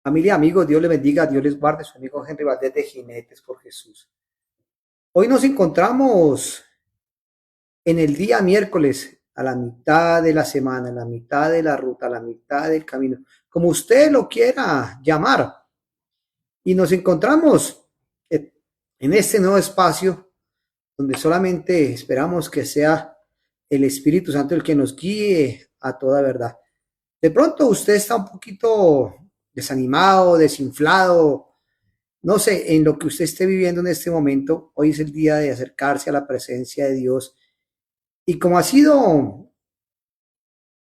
Familia, amigos, Dios les bendiga, Dios les guarde, su amigo Henry Valdés de Jinetes por Jesús. Hoy nos encontramos en el día miércoles, a la mitad de la semana, a la mitad de la ruta, a la mitad del camino, como usted lo quiera llamar. Y nos encontramos en este nuevo espacio donde solamente esperamos que sea el Espíritu Santo el que nos guíe a toda verdad. De pronto usted está un poquito desanimado, desinflado, no sé, en lo que usted esté viviendo en este momento. Hoy es el día de acercarse a la presencia de Dios. Y como ha sido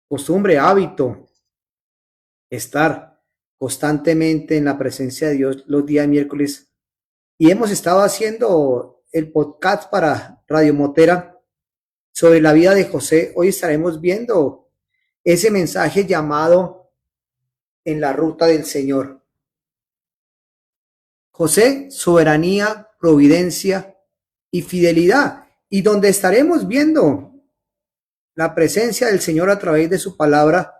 costumbre, hábito, estar constantemente en la presencia de Dios los días miércoles, y hemos estado haciendo el podcast para Radio Motera sobre la vida de José, hoy estaremos viendo ese mensaje llamado En la ruta del Señor. José, soberanía, providencia y fidelidad, y donde estaremos viendo la presencia del Señor a través de su palabra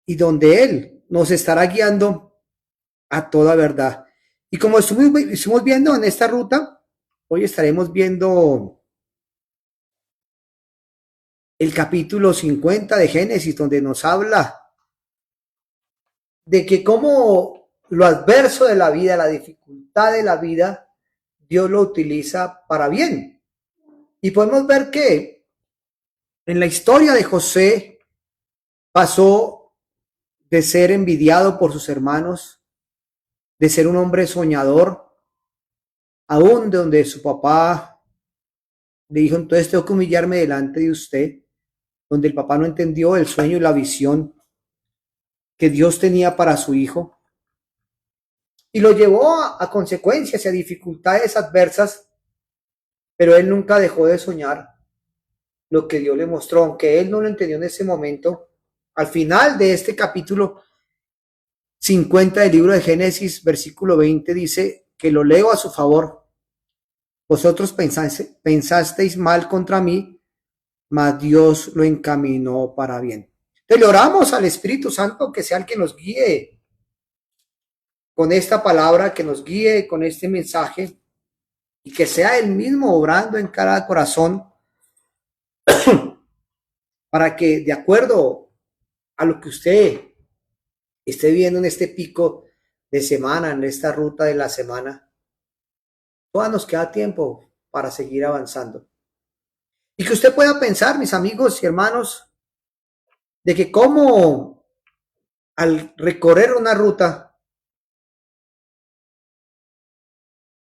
y donde Él nos estará guiando a toda verdad. Y como estuvimos viendo en esta ruta, hoy estaremos viendo el capítulo 50 de Génesis, donde nos habla de que como lo adverso de la vida, la dificultad de la vida, Dios lo utiliza para bien. Y podemos ver que en la historia de José pasó de ser envidiado por sus hermanos, de ser un hombre soñador, aún de donde su papá le dijo, entonces tengo que humillarme delante de usted, donde el papá no entendió el sueño y la visión que Dios tenía para su hijo, y lo llevó a consecuencias y a dificultades adversas, pero él nunca dejó de soñar lo que Dios le mostró, aunque él no lo entendió en ese momento. Al final de este capítulo 50 del libro de Génesis, versículo 20, dice que lo leo a su favor. Vosotros pensasteis mal contra mí, mas Dios lo encaminó para bien. Entonces le oramos al Espíritu Santo que sea el que nos guíe con esta palabra, que nos guíe con este mensaje y que sea Él mismo obrando en cada corazón para que de acuerdo a lo que usted esté viendo en este pico de semana, en esta ruta de la semana, todavía nos queda tiempo para seguir avanzando. Y que usted pueda pensar, mis amigos y hermanos, de que como al recorrer una ruta,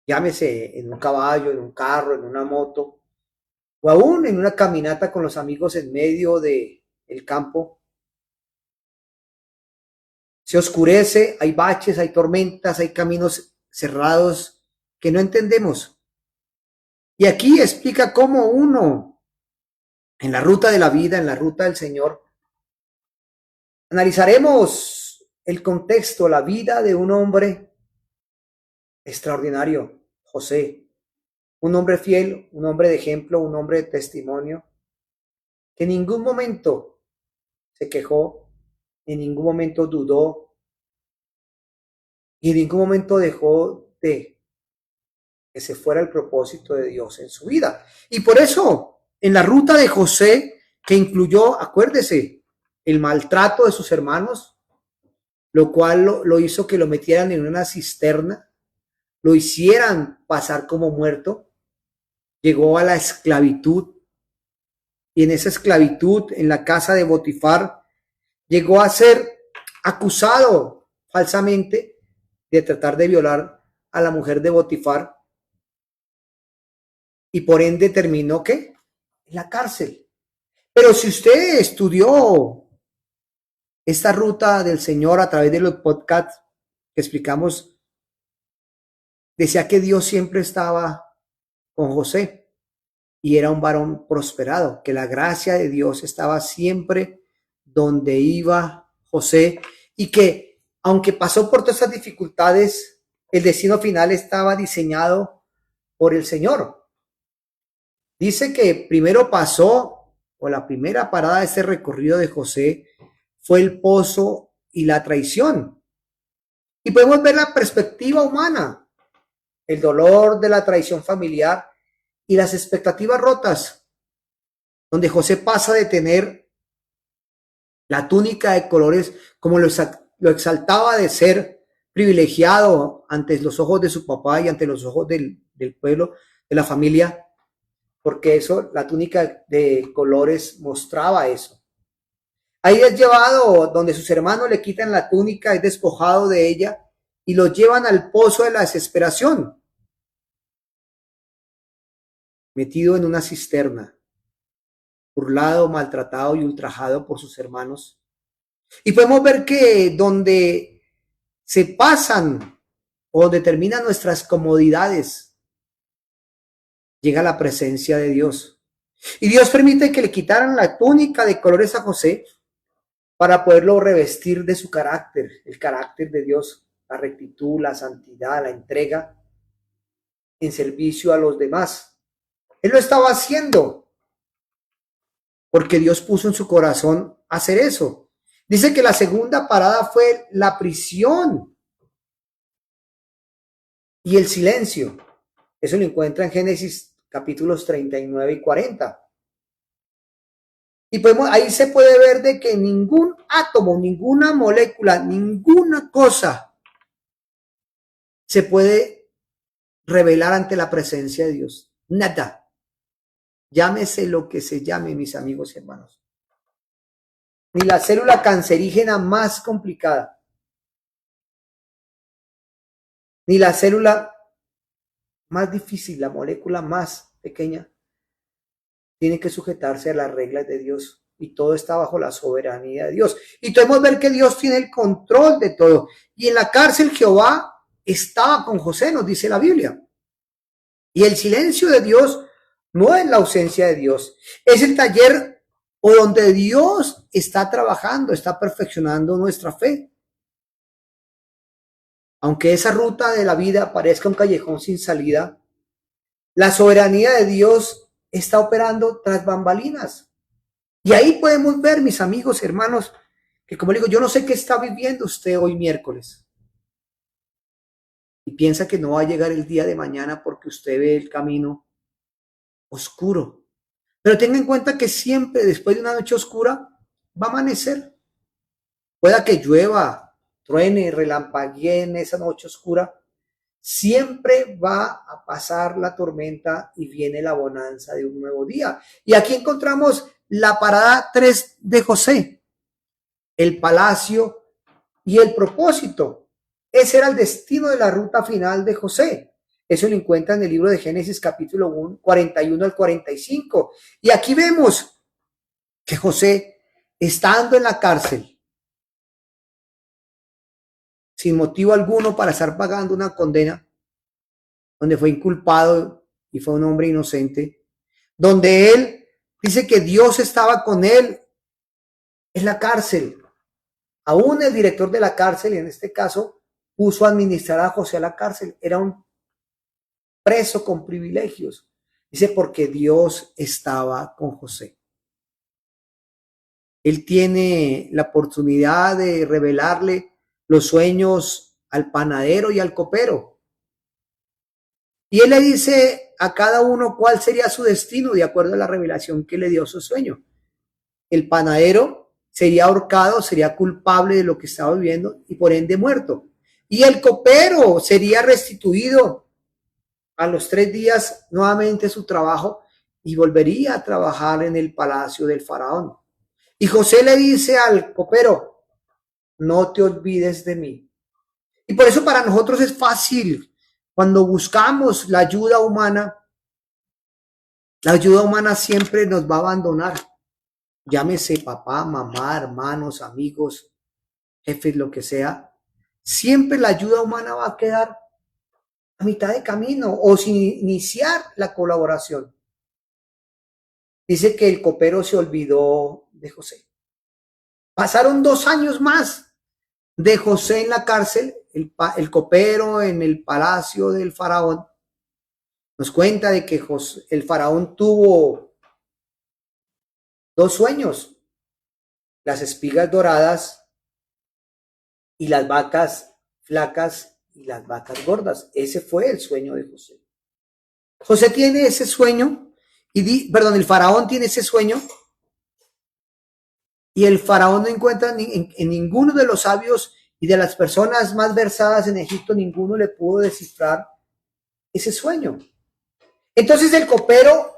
llámese en un caballo, en un carro, en una moto, o aún en una caminata con los amigos en medio del campo, se oscurece, hay baches, hay tormentas, hay caminos cerrados que no entendemos. Y aquí explica cómo uno, en la ruta de la vida, en la ruta del Señor, analizaremos el contexto, la vida de un hombre extraordinario, José, un hombre fiel, un hombre de ejemplo, un hombre de testimonio, que en ningún momento se quejó, en ningún momento dudó y en ningún momento dejó de que se fuera el propósito de Dios en su vida. Y por eso, en la ruta de José, que incluyó, acuérdese, el maltrato de sus hermanos, lo cual lo hizo que lo metieran en una cisterna, lo hicieran pasar como muerto, llegó a la esclavitud, y en esa esclavitud, en la casa de Potifar, llegó a ser acusado falsamente de tratar de violar a la mujer de Potifar, y por ende terminó ¿qué? En la cárcel. Pero si usted estudió esta ruta del Señor a través de los podcasts que explicamos, decía que Dios siempre estaba con José y era un varón prosperado, que la gracia de Dios estaba siempre donde iba José, y que aunque pasó por todas esas dificultades, el destino final estaba diseñado por el Señor. Dice que primero pasó, o la primera parada de ese recorrido de José fue el pozo y la traición. Y podemos ver la perspectiva humana, el dolor de la traición familiar y las expectativas rotas, donde José pasa de tener la túnica de colores como lo exaltaba de ser privilegiado ante los ojos de su papá y ante los ojos del pueblo, de la familia, porque eso, la túnica de colores mostraba eso. Ahí es llevado donde sus hermanos le quitan la túnica, es despojado de ella y lo llevan al pozo de la desesperación, metido en una cisterna, burlado, maltratado y ultrajado por sus hermanos. Y podemos ver que donde se pasan o donde terminan nuestras comodidades, llega la presencia de Dios. Y Dios permite que le quitaran la túnica de colores a José para poderlo revestir de su carácter, el carácter de Dios, la rectitud, la santidad, la entrega en servicio a los demás. Él lo estaba haciendo porque Dios puso en su corazón hacer eso. Dice que la segunda parada fue la prisión y el silencio. Eso lo encuentra en Génesis capítulos 39 y 40. Y podemos, ahí se puede ver de que ningún átomo, ninguna molécula, ninguna cosa se puede revelar ante la presencia de Dios. Nada. Llámese lo que se llame, mis amigos y hermanos. Ni la célula cancerígena más complicada, ni la célula más difícil, la molécula más pequeña, tiene que sujetarse a las reglas de Dios. Y todo está bajo la soberanía de Dios. Y podemos ver que Dios tiene el control de todo. Y en la cárcel Jehová estaba con José, nos dice la Biblia. Y el silencio de Dios no es la ausencia de Dios. Es el taller o donde Dios está trabajando, está perfeccionando nuestra fe. Aunque esa ruta de la vida parezca un callejón sin salida, la soberanía de Dios está operando tras bambalinas. Y ahí podemos ver, mis amigos, hermanos, que como digo, yo no sé qué está viviendo usted hoy miércoles. Y piensa que no va a llegar el día de mañana porque usted ve el camino oscuro. Pero tenga en cuenta que siempre después de una noche oscura va a amanecer. Pueda que llueva, truene, relampaguee en esa noche oscura. Siempre va a pasar la tormenta y viene la bonanza de un nuevo día. Y aquí encontramos la parada 3 de José, el palacio y el propósito. Ese era el destino de la ruta final de José. Eso lo encuentra en el libro de Génesis capítulo 1, 41 al 45. Y aquí vemos que José, estando en la cárcel, sin motivo alguno para estar pagando una condena, donde fue inculpado y fue un hombre inocente, donde él dice que Dios estaba con él en la cárcel. Aún el director de la cárcel, en este caso, puso a administrar a José a la cárcel. Era un preso con privilegios. Dice, porque Dios estaba con José. Él tiene la oportunidad de revelarle los sueños al panadero y al copero. Y él le dice a cada uno cuál sería su destino de acuerdo a la revelación que le dio su sueño. El panadero sería ahorcado, sería culpable de lo que estaba viviendo y por ende muerto. Y el copero sería restituido a los 3 días nuevamente su trabajo y volvería a trabajar en el palacio del faraón. Y José le dice al copero, no te olvides de mí. Y por eso para nosotros es fácil cuando buscamos la ayuda humana siempre nos va a abandonar. Llámese papá, mamá, hermanos, amigos, jefes, lo que sea. Siempre la ayuda humana va a quedar a mitad de camino o sin iniciar la colaboración. Dice que el copero se olvidó de José. Pasaron 2 años más de José en la cárcel, el copero en el palacio del faraón. Nos cuenta de que el faraón tuvo 2 sueños, las espigas doradas y las vacas flacas y las vacas gordas. Ese fue el sueño de José. José tiene ese sueño, el faraón tiene ese sueño, y el faraón no encuentra en ninguno de los sabios y de las personas más versadas en Egipto, ninguno le pudo descifrar ese sueño. Entonces el copero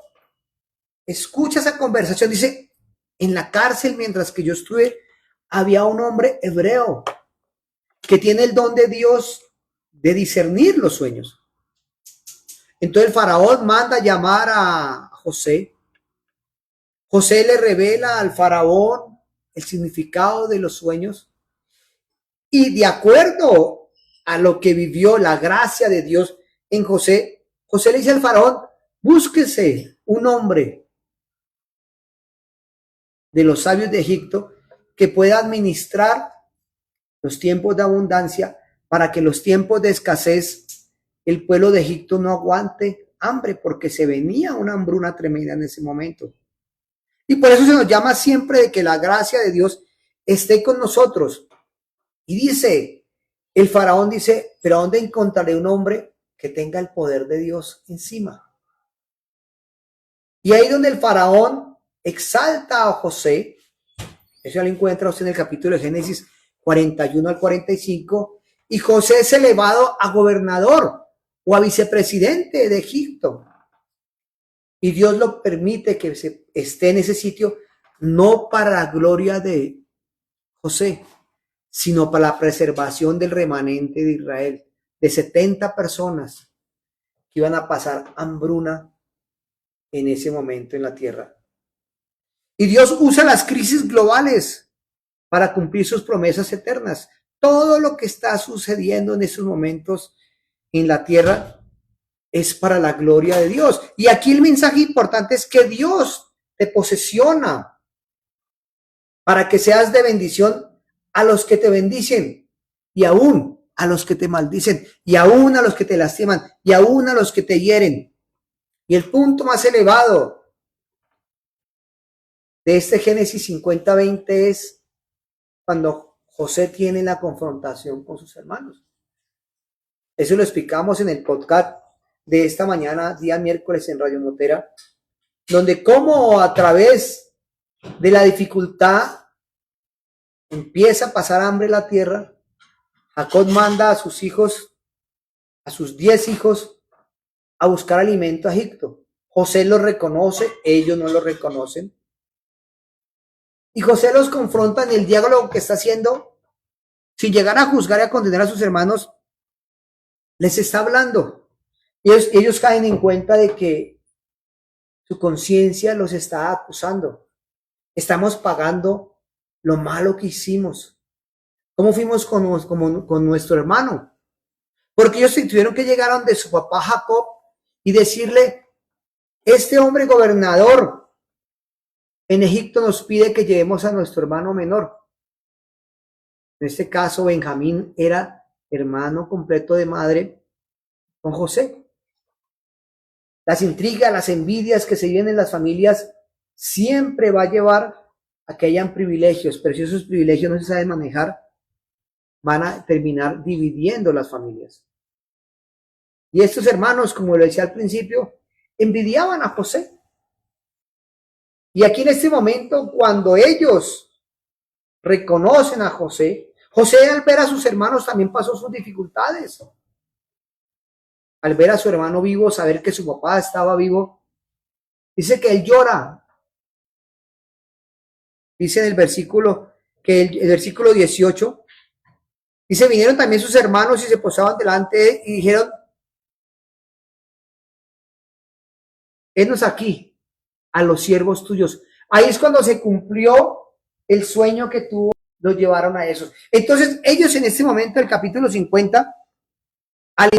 escucha esa conversación, dice, en la cárcel mientras que yo estuve, había un hombre hebreo que tiene el don de Dios de discernir los sueños. Entonces el faraón manda llamar a José. José le revela al faraón el significado de los sueños, y de acuerdo a lo que vivió la gracia de Dios en José, José le dice al faraón, búsquese un hombre de los sabios de Egipto que pueda administrar los tiempos de abundancia para que los tiempos de escasez el pueblo de Egipto no aguante hambre, porque se venía una hambruna tremenda en ese momento. Y por eso se nos llama siempre de que la gracia de Dios esté con nosotros. Y dice, el faraón dice, pero ¿dónde encontraré un hombre que tenga el poder de Dios encima? Y ahí donde el faraón exalta a José, eso lo encuentra usted en el capítulo de Génesis 41 al 45, y José es elevado a gobernador o a vicepresidente de Egipto. Y Dios lo permite que esté en ese sitio, no para la gloria de José, sino para la preservación del remanente de Israel, de 70 personas que iban a pasar hambruna en ese momento en la tierra. Y Dios usa las crisis globales para cumplir sus promesas eternas. Todo lo que está sucediendo en estos momentos en la tierra es para la gloria de Dios. Y aquí el mensaje importante es que Dios te posesiona para que seas de bendición a los que te bendicen, y aún a los que te maldicen, y aún a los que te lastiman, y aún a los que te hieren. Y el punto más elevado de este Génesis 50-20 es cuando José tiene la confrontación con sus hermanos. Eso lo explicamos en el podcast de esta mañana, día miércoles en Radio Motera, donde cómo a través de la dificultad empieza a pasar hambre en la tierra. Jacob manda a sus hijos, a sus 10 hijos, a buscar alimento a Egipto. José los reconoce, ellos no lo reconocen. Y José los confronta en el diálogo que está haciendo. Sin llegar a juzgar y a condenar a sus hermanos, les está hablando. Ellos caen en cuenta de que su conciencia los está acusando. Estamos pagando lo malo que hicimos. ¿Cómo fuimos con nuestro hermano? Porque ellos tuvieron que llegar a donde su papá Jacob y decirle, este hombre gobernador en Egipto nos pide que llevemos a nuestro hermano menor. En este caso, Benjamín era hermano completo de madre con José. Las intrigas, las envidias que se viven en las familias siempre va a llevar a que hayan privilegios, pero si esos privilegios no se saben manejar, van a terminar dividiendo las familias. Y estos hermanos, como lo decía al principio, envidiaban a José. Y aquí en este momento, cuando ellos reconocen a José, José al ver a sus hermanos también pasó sus dificultades. Al ver a su hermano vivo, saber que su papá estaba vivo, dice que él llora. Dice en el versículo, el versículo 18, dice, vinieron también sus hermanos y se posaban delante y dijeron, henos aquí a los siervos tuyos. Ahí es cuando se cumplió el sueño que tuvo, los llevaron a eso. Entonces ellos en este momento, el capítulo 50,